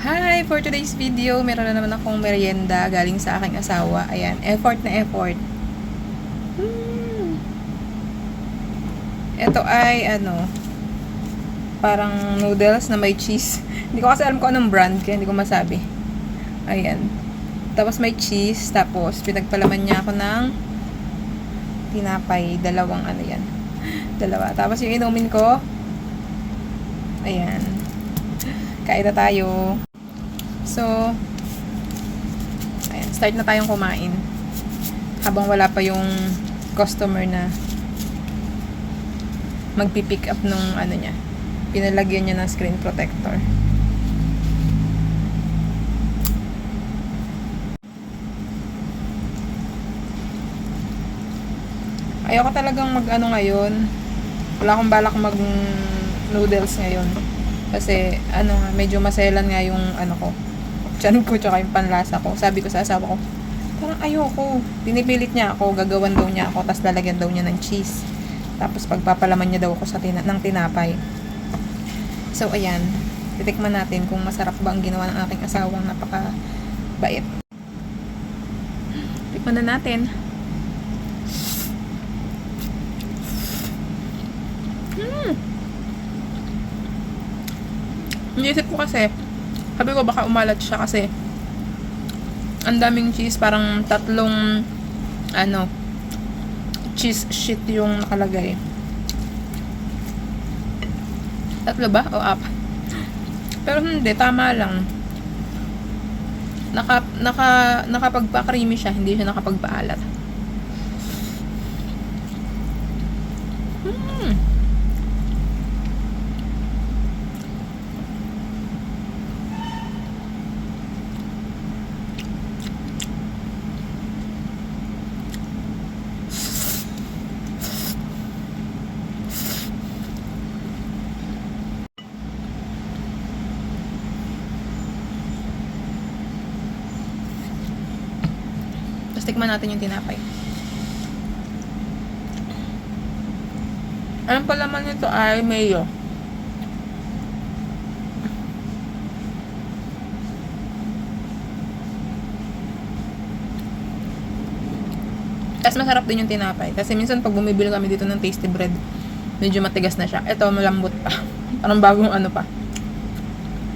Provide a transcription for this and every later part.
Hi! For today's video, meron na naman akong merienda galing sa aking asawa. Ayan, effort na effort. Ito ay, parang noodles na may cheese. Hindi ko kasi alam kung anong brand, kaya hindi ko masabi. Ayan. Tapos may cheese, tapos pinagpalaman niya ako ng tinapay. Dalawang yan. Dalawa. Tapos yung inumin ko, ayan. Kain na tayo. So, ayan, start na tayong kumain. Habang wala pa yung customer na magpipick up nung niya. Pinalagyan niya ng screen protector. Ayoko talagang ngayon. Wala akong balak mag noodles ngayon. Kasi, medyo maselan nga yung ko. Tiyan ko, tsaka yung panlasa ko. Sabi ko sa asawa ko, parang ayoko. Pinipilit niya ako, gagawan daw niya ako, tapos lalagyan daw niya ng cheese. Tapos pagpapalaman niya daw ako ng tinapay. So, ayan. Titikman natin kung masarap ba ang ginawa ng aking asawang napaka-bait. Tikman na natin. Iniisip ko kasi, sabi ko baka umalat siya kasi ang daming cheese, parang tatlong cheese sheet yung nakalagay. Tatlo ba? O apat? Pero hindi, tama lang. Nakapagpa-creamy siya, hindi siya nakapagpaalat. Tapos tikman natin yung tinapay. Anong palaman nito ay mayo. Tapos masarap din yung tinapay. Kasi minsan pag bumibili kami dito ng tasty bread, medyo matigas na siya. Ito malambot pa. Parang bagong pa.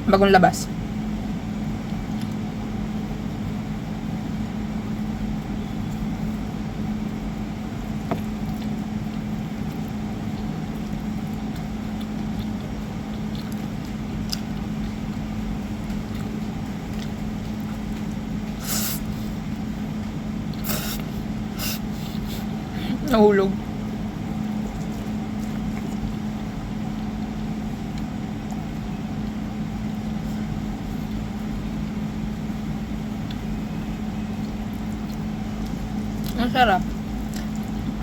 Bagong labas. Nahulog. Ang sarap.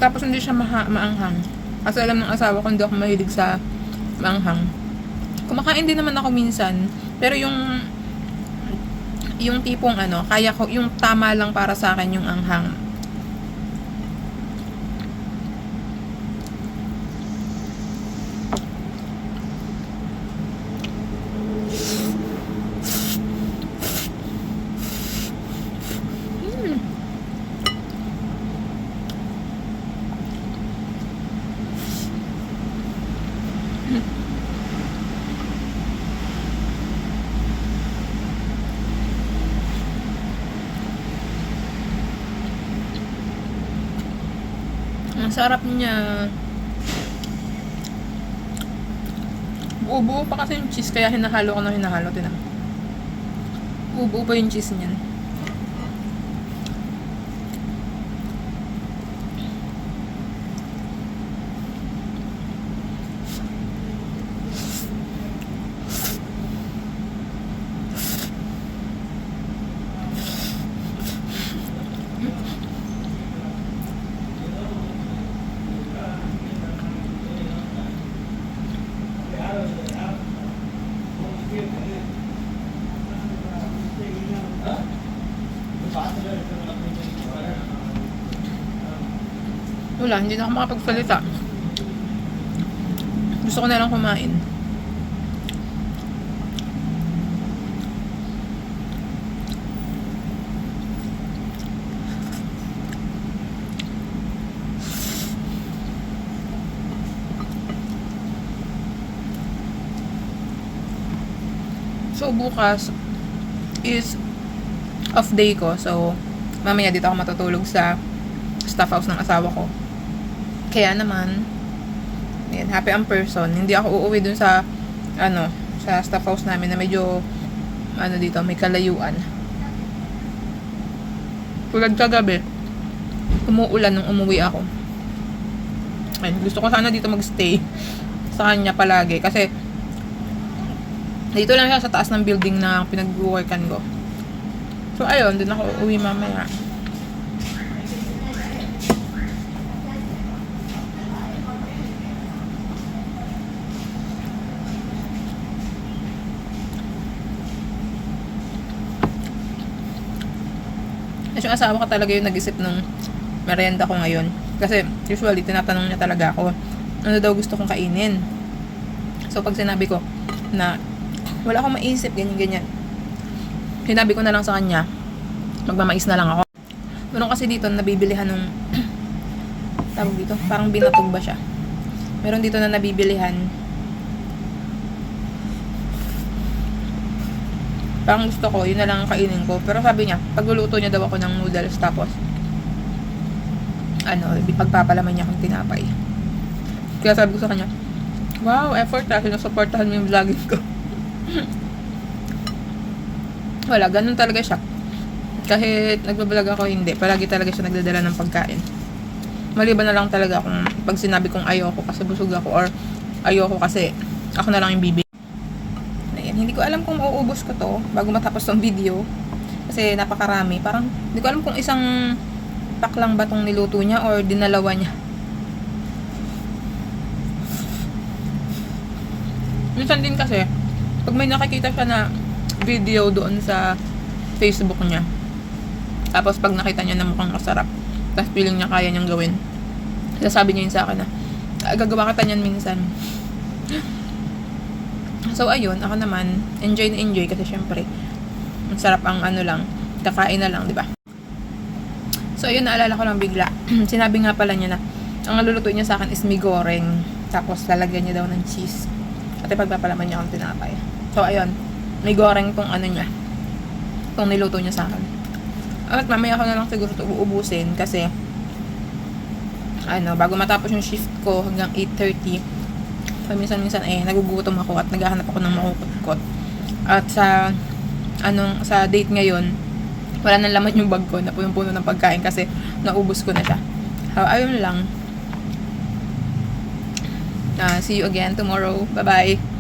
Tapos hindi siya maanghang. Kasi alam ng asawa ko hindi ako mahilig sa maanghang. Kumakain din naman ako minsan. Pero yung tipong kaya ko, yung tama lang para sa akin yung anghang. Ang sarap niya. Buo-buo pa kasi yung cheese, kaya hinahalo ko na hinahalo. Tinan. Buo-buo pa yung cheese niyan. Wala, hindi na ako makapagsalita. Gusto ko na lang kumain. So, bukas is off day ko. So, mamaya dito ako matutulog sa staff house ng asawa ko. Kaya naman, yan, happy ang person. Hindi ako uuwi dun sa, sa staff house namin na medyo, dito, may kalayuan. Tulad kagabi, umuulan nung umuwi ako. Ayun, gusto ko sana dito magstay sa kanya palagi. Kasi, dito lang siya sa taas ng building na pinag-workan ko. So, ayun, dun ako uuwi mamaya. Kasi yung asawa ko talaga yung nag-isip ng merienda ko ngayon. Kasi, usually, tinatanong niya talaga ako, ano daw gusto kong kainin. So, pag sinabi ko na wala akong maisip, ganyan-ganyan, sinabi ko na lang sa kanya, magmamais na lang ako. Meron kasi dito nabibilihan ng tawag dito, parang binatog ba siya. Meron dito na nabibilihan. Parang gusto ko, yun na lang ang kainin ko. Pero sabi niya, pagluluto niya daw ako ng noodles, tapos pagpapalaman niya akong tinapay. Kaya sabi ko sa kanya, wow, effort ha, sinusuportahan mo yung vlogging ko. Wala, ganun talaga siya. Kahit nagbablog ako, hindi. Palagi talaga siya nagdadala ng pagkain. Maliban na lang talaga kung pag sinabi kong ayoko kasi busog ako or ayoko kasi ako na lang yung bibig. Ayan, hindi ko alam kung mauubos ko to bago matapos tong video. Kasi napakarami. Parang, hindi ko alam kung isang pack lang ba tong niluto niya or dinalawa niya. Minsan din kasi, pag may nakikita siya na video doon sa Facebook niya, tapos pag nakita niya na mukhang masarap, tapos feeling niya kaya niyang gawin, sasabi niya yun sa akin na, gagawa kita niyan minsan. So, ayun, ako naman, enjoy na enjoy kasi syempre, ang sarap ang lang, kakain na lang, di ba? So, ayun, naalala ko lang bigla. Sinabi nga pala niya na, ang naluluto niya sa akin is mi goreng, tapos lalagyan niya daw ng cheese. At pagpapalaman niya akong tinapay. So, ayun, may goreng tong niya, tong niluto niya sa akin. At mamaya ko na lang siguro ito uubusin kasi bago matapos yung shift ko hanggang 8:30, minsan nagugutom ako at naghahanap ako ng makukutkot. At sa date ngayon, wala nang laman yung bag ko na punong-puno ng pagkain kasi naubos ko na siya. Ayun lang. See you again tomorrow. Bye-bye.